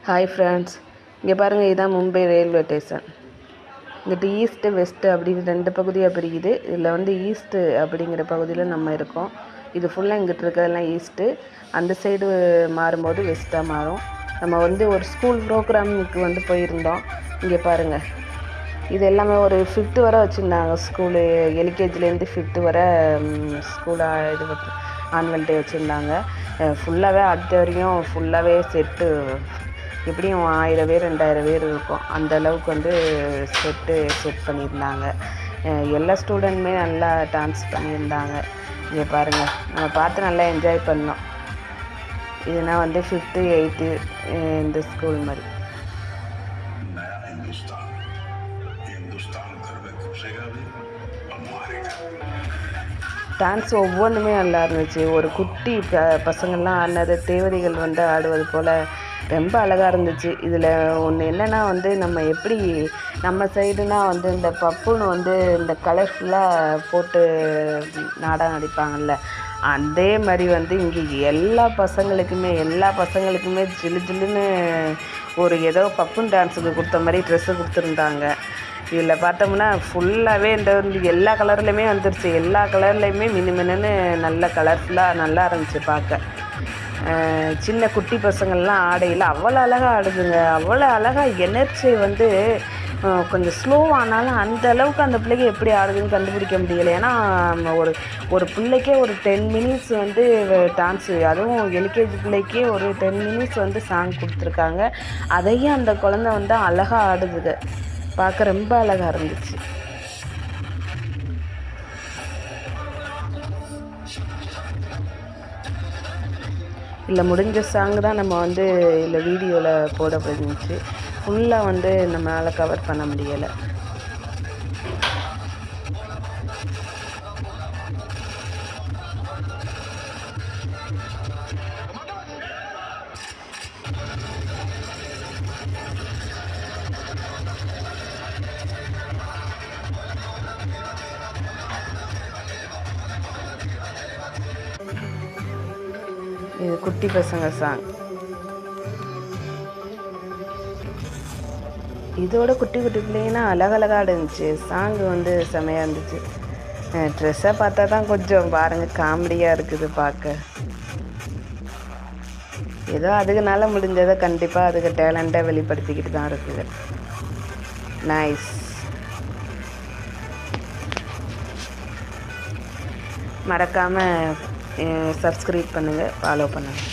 Hi friends, இங்கே பாருங்கள், இதுதான் மும்பை ரயில்வே ஸ்டேஷன். இங்கிட்டு ஈஸ்ட்டு வெஸ்ட்டு அப்படின்னு 2 பகுதியாக பிரிக்குது. இதில் வந்து ஈஸ்ட்டு அப்படிங்கிற பகுதியில் நம்ம இருக்கோம். இது ஃபுல்லாக இங்கிட்டு இருக்கிறதெல்லாம் ஈஸ்ட்டு. அந்த சைடு மாறும்போது வெஸ்ட்டாக மாறும். நம்ம வந்து ஒரு ஸ்கூல் ப்ரோக்ராமுக்கு வந்து போயிருந்தோம். இங்கே பாருங்கள், இது எல்லாமே ஒரு 5th வரை வச்சுருந்தாங்க. ஸ்கூலு எல்கேஜிலேருந்து 5th வரை ஸ்கூலாக இது ஆனுவல் டே வச்சுருந்தாங்க. ஃபுல்லாகவே அடுத்த வரையும் ஃபுல்லாகவே செட்டு எப்படியும் 1000 பேர் 2000 பேர் இருக்கும். அந்த அளவுக்கு வந்து செட் பண்ணியிருந்தாங்க. எல்லா ஸ்டூடெண்ட்டுமே நல்லா டான்ஸ் பண்ணியிருந்தாங்க. இங்கே பாருங்கள், நம்ம பார்த்து நல்லா என்ஜாய் பண்ணோம். இதுனா வந்து 5th 8th இந்த ஸ்கூல் மாதிரி. டான்ஸ் ஒவ்வொன்றுமே நல்லா இருந்துச்சு. ஒரு குட்டி பசங்கள்லாம் ஆடினது, தேவதைகள் வந்து ஆடுவது போல் ரொம்ப அழகாக இருந்துச்சு. இதில் ஒன்று என்னென்னா வந்து, நம்ம எப்படி நம்ம சைடுனா வந்து இந்த பப்புன்னு வந்து இந்த கலர்ஃபுல்லாக போட்டு நாடகம் நடிப்பாங்கள்ல, அதே மாதிரி வந்து இங்கே எல்லா பசங்களுக்குமே ஜில்லு ஜில்லுன்னு ஒரு ஏதோ பப்புன் டான்ஸுக்கு கொடுத்த மாதிரி ட்ரெஸ்ஸு கொடுத்துருந்தாங்க. இதில் பார்த்தோம்னா ஃபுல்லாகவே இந்த எல்லா கலர்லையுமே வந்துருச்சு. எல்லா கலர்லேயுமே மினுமினுன்னு நல்ல கலர்ஃபுல்லாக நல்லா இருந்துச்சு பார்க்க. சின்ன குட்டி பசங்கள்லாம் ஆடையில் அவ்வளோ அழகாக ஆடுதுங்க. அவ்வளோ அழகாக எனர்ஜி வந்து கொஞ்சம் ஸ்லோவானாலும் அந்த அளவுக்கு அந்த பிள்ளைக்கு எப்படி ஆடுதுன்னு கண்டுபிடிக்க முடியலை. ஏன்னா ஒரு பிள்ளைக்கே ஒரு 10 மினிட்ஸ் வந்து டான்ஸு, அதுவும் எல்கேஜி பிள்ளைக்கே ஒரு 10 மினிட்ஸ் வந்து சாங் கொடுத்துருக்காங்க. அதையும் அந்த குழந்தை வந்து அழகாக ஆடுதுங்க. பார்க்க ரொம்ப அழகாக இருந்துச்சு. இல்லை முடிஞ்ச சாங் தான் நம்ம வந்து இல்லை வீடியோவில் போடப்பட்டுருந்துச்சு. ஃபுல்லாக வந்து நம்மளால் கவர் பண்ண முடியலை. இது குட்டி பசங்க சாங். இதோட குட்டி பிள்ளைங்கன்னா அழகழகாக இருந்துச்சு. சாங்கு வந்து செமையாக இருந்துச்சு. ட்ரெஸ்ஸை பார்த்தா தான் கொஞ்சம் பாருங்கள் காமெடியாக இருக்குது பார்க்க. ஏதோ அதுக்குனால முடிஞ்சதை கண்டிப்பாக அதுக்கு டேலண்ட்டை வெளிப்படுத்திக்கிட்டு தான் இருக்குது. நைஸ். மறக்காமல் சப்ஸ்கிரைப் பண்ணுங்கள், ஃபாலோ பண்ணுங்கள்.